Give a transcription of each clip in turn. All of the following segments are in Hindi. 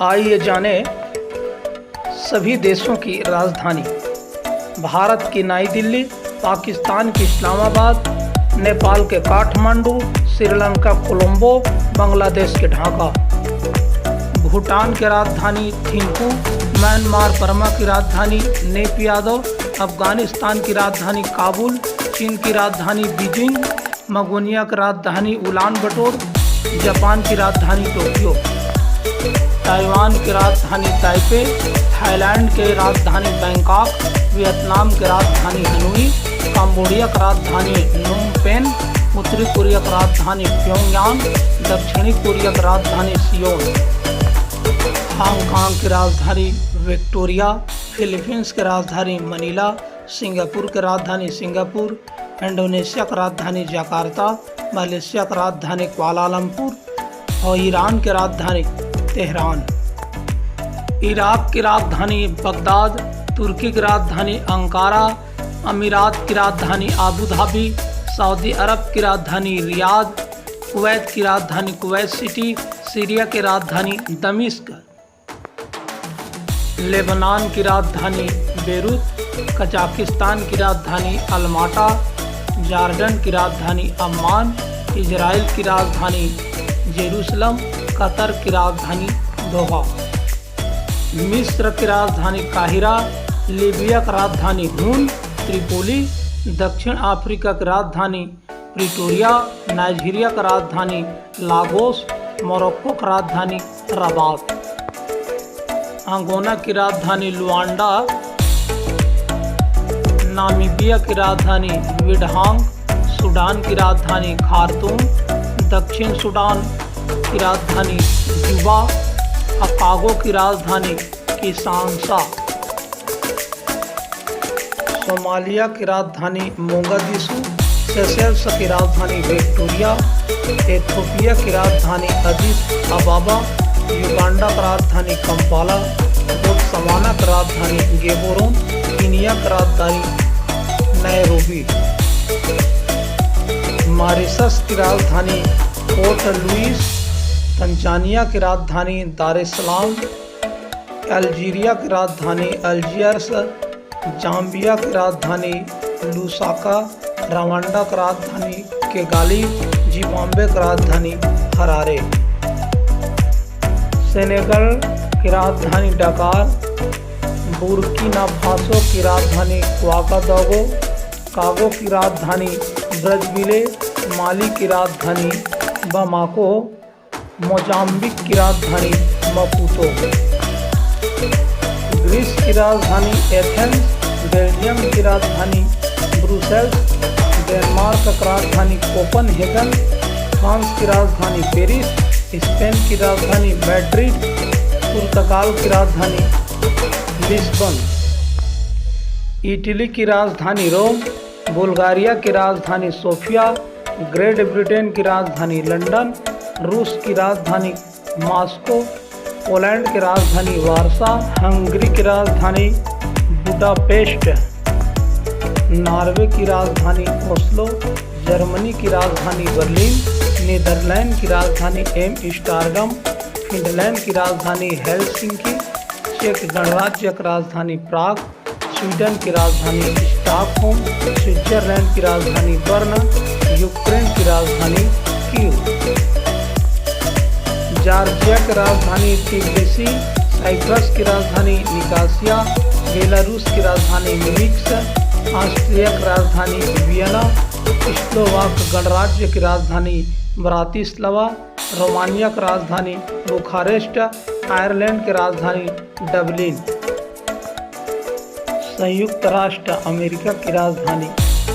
आइए जाने सभी देशों की राजधानी। भारत की नई दिल्ली, पाकिस्तान की इस्लामाबाद, नेपाल के काठमांडू, श्रीलंका कोलंबो, बांग्लादेश के ढाका, भूटान की राजधानी थिम्पू, म्यांमार बर्मा की राजधानी नेपियादो, अफगानिस्तान की राजधानी काबुल, चीन की राजधानी बीजिंग, मंगोलिया की राजधानी उलान बटोर, जापान की राजधानी टोक्यो, ताइवान की राजधानी ताइपे, थाईलैंड की राजधानी बैंकॉक, वियतनाम की राजधानी हनोई, कंबोडिया की राजधानी नोम पेन, उत्तरी कोरिया की राजधानी प्योंगयांग, दक्षिणी कोरिया की राजधानी सियोल, हांगकांग की राजधानी विक्टोरिया, फिलीपींस की राजधानी मनीला, सिंगापुर की राजधानी सिंगापुर, इंडोनेशिया की राजधानी जकार्ता, मलेशिया की राजधानी कुआलालंपुर और ईरान की राजधानी तेहरान, इराक की राजधानी बगदाद, तुर्की की राजधानी अंकारा, अमीरात की राजधानी आबू धाबी, सऊदी अरब की राजधानी रियाद, कुवैत की राजधानी कुवैत सिटी, सीरिया की राजधानी दमिश्क, लेबनान की राजधानी बेरूत, कजाकिस्तान की राजधानी अलमाटा, जॉर्डन की राजधानी अम्मान, इजराइल की राजधानी जेरूसलम, कतर की राजधानी दोहा, मिस्र की राजधानी काहिरा, लीबिया की राजधानी हून त्रिपोली, दक्षिण अफ्रीका की राजधानी प्रिटोरिया, नाइजीरिया की राजधानी लागोस, मोरक्को की राजधानी रबात, अंगोना की राजधानी लुआंडा, नामीबिया की राजधानी विडहांग, सूडान की राजधानी खार्तूम, दक्षिण सूडान की राजधानी जुबा, अकागो की राजधानी किसानसा, सोमालिया की राजधानी मोगादिशु, सेशेल्स की राजधानी विक्टोरिया, एथियोपिया की राजधानी अदिस अबाबा, युगांडा की राजधानी कंपाला, बोत्सवाना की राजधानी गेबोरोन, कीनिया की राजधानी नैरोबी, मॉरिशस की राजधानी पोर्ट लुइस, तंजानिया की राजधानी दार एस सलाम, अल्जीरिया की राजधानी अल्जियर्स, जाम्बिया की राजधानी लुसाका, रवांडा की राजधानी किगाली, जिम्बाब्वे की राजधानी हरारे, सेनेगल की राजधानी डकार, बुर्किना फासो की राजधानी क्वागादोगो, कागो की राजधानी ब्रजविले, माली की राजधानी बामाको, मोजाम्बिक की राजधानी मपूतो, ग्रीस की राजधानी एथेंस, बेल्जियम की राजधानी ब्रुसेल्स, डेनमार्क की राजधानी कोपनहेगन, फ्रांस की राजधानी पेरिस, स्पेन की राजधानी मैड्रिड, पुर्तगाल की राजधानी लिस्बन, इटली की राजधानी रोम, बुल्गारिया की राजधानी सोफिया, ग्रेट ब्रिटेन की राजधानी लंदन, रूस की राजधानी मॉस्को, पोलैंड की राजधानी वारसा, हंगरी की राजधानी बुडापेस्ट, नॉर्वे की राजधानी ओस्लो, जर्मनी की राजधानी बर्लिन, नीदरलैंड की राजधानी एम्स्टर्डम, फिनलैंड की राजधानी हेलसिंकी, चेक गणराज्य की राजधानी प्राग, स्वीडन की राजधानी स्टॉकहोम, स्विट्जरलैंड की राजधानी बर्न, यूक्रेन की राजधानी कीव, जॉर्जिया की राजधानी तिबिलिसी, साइप्रस की राजधानी निकासिया, बेलारूस की राजधानी मिन्स्क, ऑस्ट्रिया की राजधानी वियना, स्लोवाक गणराज्य की राजधानी ब्रातिस्लावा, रोमानिया की राजधानी बुखारेस्ट, आयरलैंड की राजधानी डबलिन, संयुक्त राष्ट्र अमेरिका की राजधानी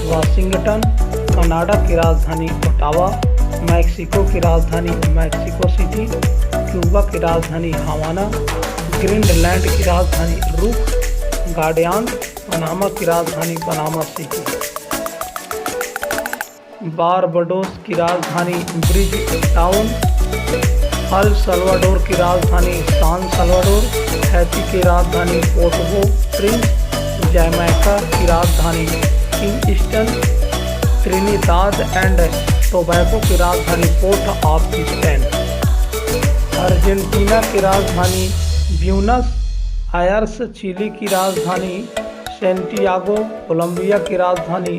वाशिंगटन, कनाडा की राजधानी ओटावा, मैक्सिको की राजधानी मैक्सिको सिटी, क्यूबा की राजधानी हवाना, ग्रीनलैंड की राजधानी रूक, गार्डियन, पनामा की राजधानी पनामा सिटी, बारबाडोस की राजधानी ब्रिज टाउन, अल सल्वाडोर की राजधानी सान सल्वाडोर, हैती की राजधानी पोर्टो प्रिंस, जमैका की राजधानी किंगस्टन, ट्रिनिदाद एंड टोबैगो की राजधानी पोर्ट ऑफ स्पेन, अर्जेंटीना की राजधानी ब्यूनस आयर्स, चिली की राजधानी सैंटियागो, कोलंबिया की राजधानी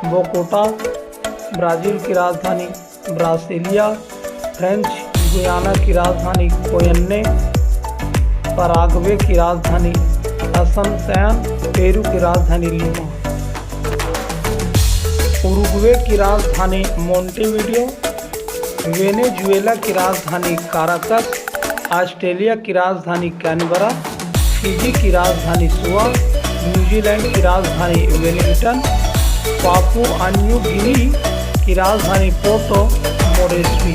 बोगोटा, ब्राज़ील की राजधानी ब्रासिलिया, फ्रेंच गुयाना की राजधानी कोयन्ने, पराग्वे की राजधानी असनसैन, पेरू की राजधानी लीमा, उरुग्वे की राजधानी मोंटेविडियो, वेनेजुएला की राजधानी काराकस, ऑस्ट्रेलिया की राजधानी कैनबरा, फिजी की राजधानी सुआ, न्यूजीलैंड की राजधानी वेलिंगटन, पापुआ न्यू गिनी की राजधानी पोर्टो मोरेस्बी।